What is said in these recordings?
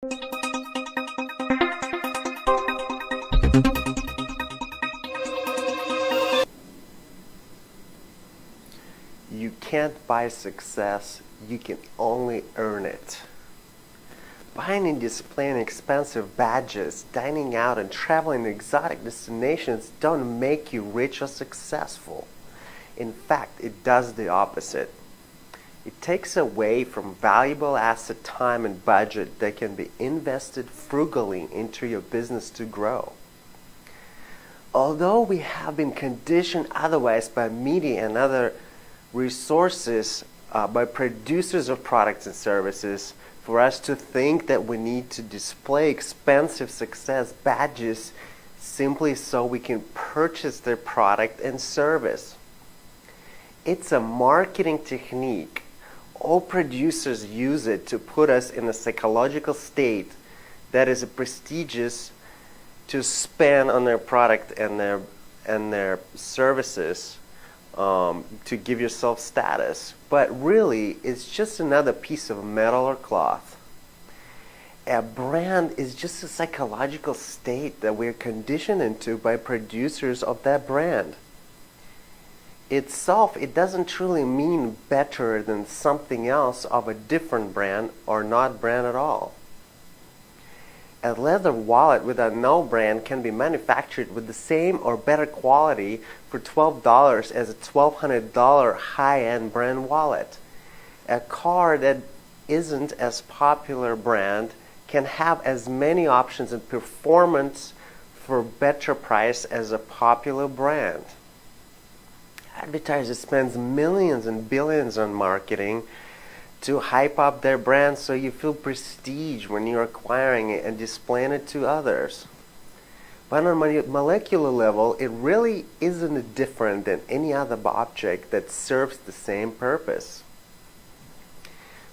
You can't buy success, you can only earn it. Buying and displaying expensive badges, dining out, and traveling to exotic destinations don't make you rich or successful. In fact, it does the opposite. It takes away from valuable asset, time, and budget that can be invested frugally into your business to grow. Although we have been conditioned otherwise by media and other resources, by producers of products and services, for us to think that we need to display expensive success badges simply so we can purchase their product and service. It's a marketing technique. All producers use it to put us in a psychological state that is prestigious to spend on their product and their services, to give yourself status. But really, it's just another piece of metal or cloth. A brand is just a psychological state that we're conditioned into by producers of that brand. Itself, it doesn't truly mean better than something else of a different brand or not brand at all. A leather wallet without no brand can be manufactured with the same or better quality for $12 as a $1,200 high-end brand wallet. A car that isn't as popular brand can have as many options and performance for better price as a popular brand. Advertisers spend millions and billions on marketing to hype up their brand so you feel prestige when you're acquiring it and displaying it to others. But on a molecular level, it really isn't different than any other object that serves the same purpose.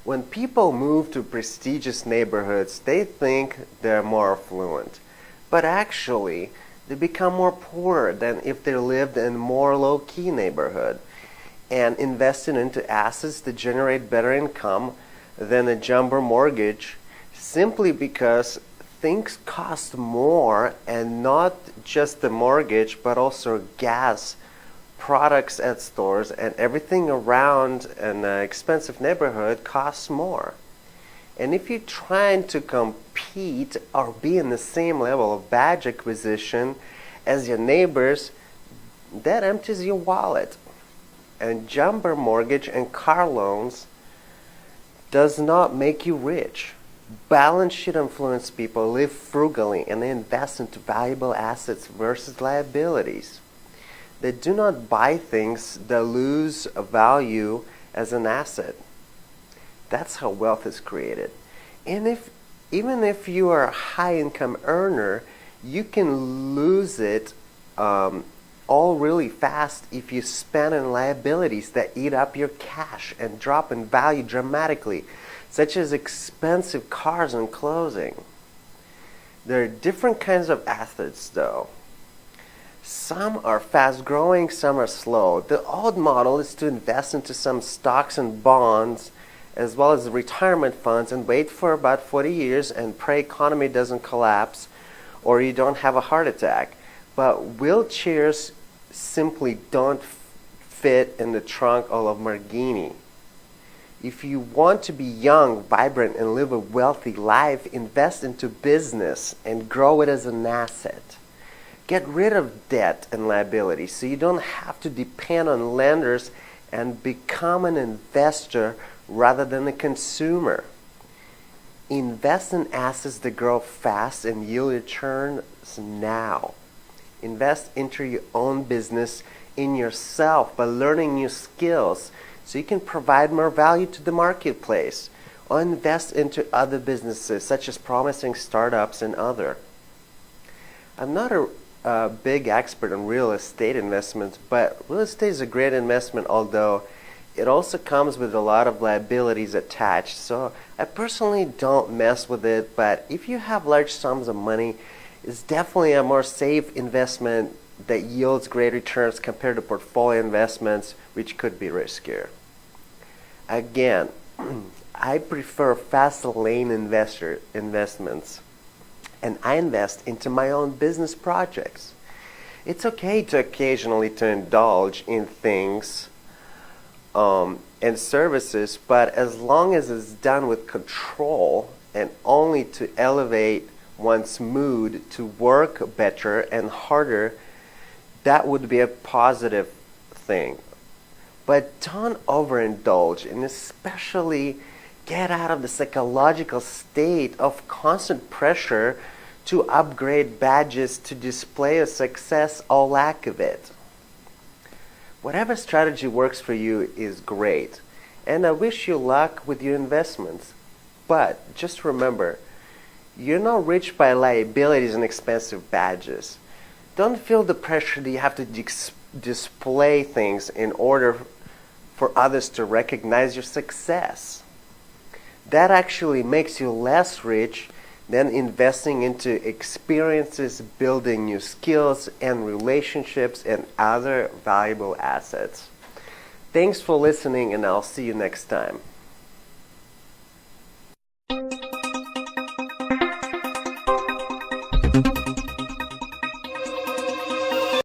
When people move to prestigious neighborhoods, they think they're more affluent. But actually, they become more poor than if they lived in a more low-key neighborhood and invested into assets that generate better income than a jumbo mortgage, simply because things cost more, and not just the mortgage but also gas, products at stores, and everything around an expensive neighborhood costs more. And if you're trying to compete or be in the same level of badge acquisition as your neighbors, that empties your wallet. And jumbo mortgage and car loans does not make you rich. Balance sheet influence people live frugally and they invest into valuable assets versus liabilities. They do not buy things that lose value as an asset. That's how wealth is created. And even if you are a high income earner, you can lose it all really fast if you spend on liabilities that eat up your cash and drop in value dramatically, such as expensive cars and clothing. There are different kinds of assets though. Some are fast growing, some are slow. The old model is to invest into some stocks and bonds as well as retirement funds and wait for about 40 years and pray economy doesn't collapse or you don't have a heart attack. But wheelchairs simply don't fit in the trunk of a Lamborghini. If you want to be young, vibrant, and live a wealthy life, invest into business and grow it as an asset. Get rid of debt and liability so you don't have to depend on lenders and become an investor rather than a consumer. Invest in assets that grow fast and yield returns now. Invest into your own business, in yourself, by learning new skills so you can provide more value to the marketplace, or invest into other businesses such as promising startups and other. I'm not a big expert on real estate investments, but real estate is a great investment, although it also comes with a lot of liabilities attached. So I personally don't mess with it, but if you have large sums of money, it's definitely a more safe investment that yields great returns compared to portfolio investments, which could be riskier. Again, I prefer fast lane investments, and I invest into my own business projects. It's okay to occasionally to indulge in things and services, but as long as it's done with control and only to elevate one's mood to work better and harder, that would be a positive thing. But don't overindulge, and especially get out of the psychological state of constant pressure to upgrade badges to display a success or lack of it. Whatever strategy works for you is great, and I wish you luck with your investments. But just remember, you're not rich by liabilities and expensive badges. Don't feel the pressure that you have to display things in order for others to recognize your success. That actually makes you less rich than investing into experiences, building new skills and relationships and other valuable assets. Thanks for listening, and I'll see you next time.